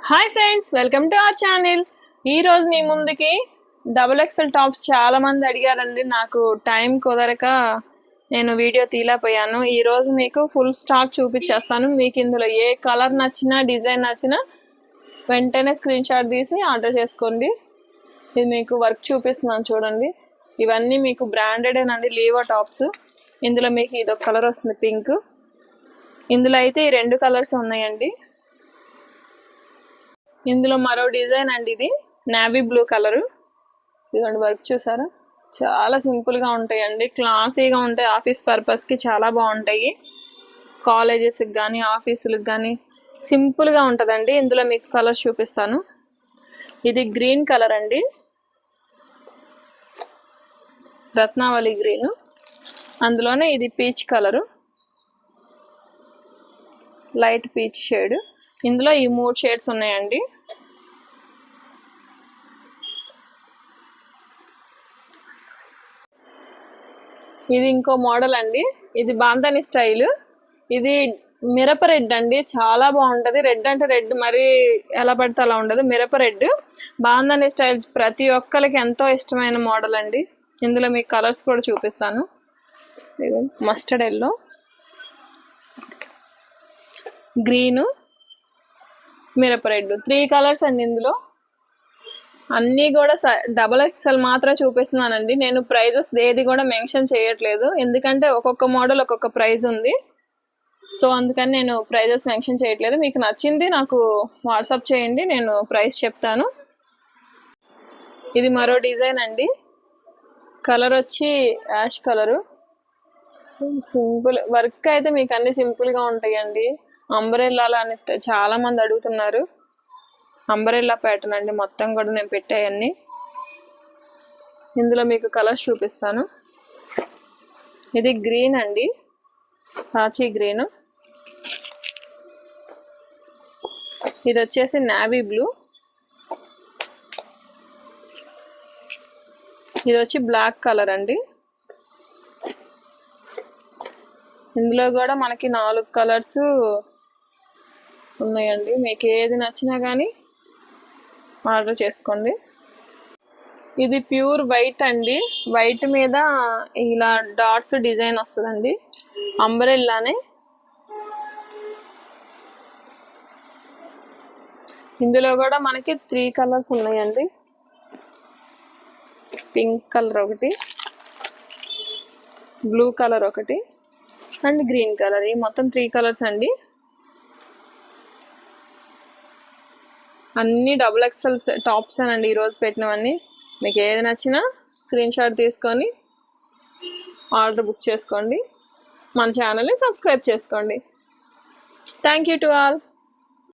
Hi friends, welcome to our channel. ఈ రోజు మీ ముందుకి XXL టాప్స్ చాలా మంది అడిగారండి. నాకు టైం కుదరక నేను వీడియో తీయలేకపోయాను. ఈ రోజు మీకు ఫుల్ స్టాక్ చూపించేస్తాను. మీకు ఇందులో ఏ కలర్ నచ్చినా డిజైన్ నచ్చినా వెంటనే స్క్రీన్ షాట్ తీసి ఆర్డర్ చేసుకోండి. ఇది మీకు వర్క్ చూపిస్తున్నాను చూడండి. ఇవన్నీ మీకు బ్రాండెడేనండి, లీవో టాప్స్. ఇందులో మీకు ఇదొక కలర్ వస్తుంది, పింక్. ఇందులో అయితే ఈ రెండు కలర్స్ ఉన్నాయండి. ఇందులో మరో డిజైన్ అండి, ఇది నేవీ బ్లూ కలరు. ఇదిగోండి, వర్క్ చూసారా, చాలా సింపుల్గా ఉంటాయండి, క్లాసీగా ఉంటాయి. ఆఫీస్ పర్పస్కి చాలా బాగుంటాయి. కాలేజెస్కి కానీ ఆఫీసులకు కానీ సింపుల్గా ఉంటుందండి. ఇందులో మీకు కలర్స్ చూపిస్తాను. ఇది గ్రీన్ కలర్ అండి, రత్నావళి గ్రీను. అందులోనే ఇది peach colour, light peach shade. ఇందులో ఈ 3 షేడ్స్ ఉన్నాయండి. ఇది ఇంకో మోడల్ అండి, ఇది బాంధని స్టైల్. ఇది మిరప రెడ్ అండి, చాలా బాగుంటుంది. రెడ్ అంటే రెడ్ మరి ఎలా పడితే అలా ఉండదు, మిరప రెడ్. బాంధని స్టైల్ ప్రతి ఒక్కరికి ఎంతో ఇష్టమైన మోడల్ అండి. ఇందులో మీకు కలర్స్ కూడా చూపిస్తాను. మస్టర్డ్ ఎల్లో, గ్రీను, మిరప రెడ్, 3 కలర్స్ అండి. ఇందులో అన్నీ కూడా XXL మాత్రమే చూపిస్తున్నానండి. నేను ప్రైజెస్ ఏది కూడా మెన్షన్ చేయట్లేదు, ఎందుకంటే ఒక్కొక్క మోడల్ ఒక్కొక్క ప్రైస్ ఉంది. సో అందుకని నేను ప్రైజెస్ మెన్షన్ చేయట్లేదు. మీకు నచ్చింది నాకు వాట్సాప్ చేయండి, నేను ప్రైస్ చెప్తాను. ఇది మరో డిజైన్ అండి, కలర్ వచ్చి యాష్ కలరు. సింపుల్ వర్క్ అయితే మీకు అన్ని సింపుల్గా ఉంటాయండి. అంబ్రెల్లా అని చాలా మంది అడుగుతున్నారు. అంబ్రెల్లా ప్యాటర్న్ అండి, మొత్తం కూడా నేను పెట్టాయన్ని. ఇందులో మీకు కలర్స్ చూపిస్తాను. ఇది గ్రీన్ అండి, పాచి గ్రీన్. ఇది వచ్చేసి నేవీ బ్లూ. ఇది వచ్చి బ్లాక్ కలర్ అండి. ఇందులో కూడా మనకి 4 కలర్స్ ఉన్నాయండి. మీకు ఏది నచ్చినా కానీ ఆర్డర్ చేసుకోండి. ఇది ప్యూర్ వైట్ అండి, వైట్ మీద ఇలా డాట్స్ డిజైన్ వస్తుందండి, అంబ్రెల్లానే. ఇందులో కూడా మనకి 3 కలర్స్ ఉన్నాయండి, పింక్ కలర్ ఒకటి, బ్లూ కలర్ ఒకటి అండ్ గ్రీన్ కలర్. ఈ మొత్తం 3 కలర్స్ అండి. అన్ని XXL టాప్స్ అండి ఈరోజు పెట్టినవన్నీ. మీకు ఏది నచ్చినా స్క్రీన్ షాట్ తీసుకొని ఆర్డర్ బుక్ చేసుకోండి. మన ఛానల్ని సబ్స్క్రైబ్ చేసుకోండి. Thank you to all.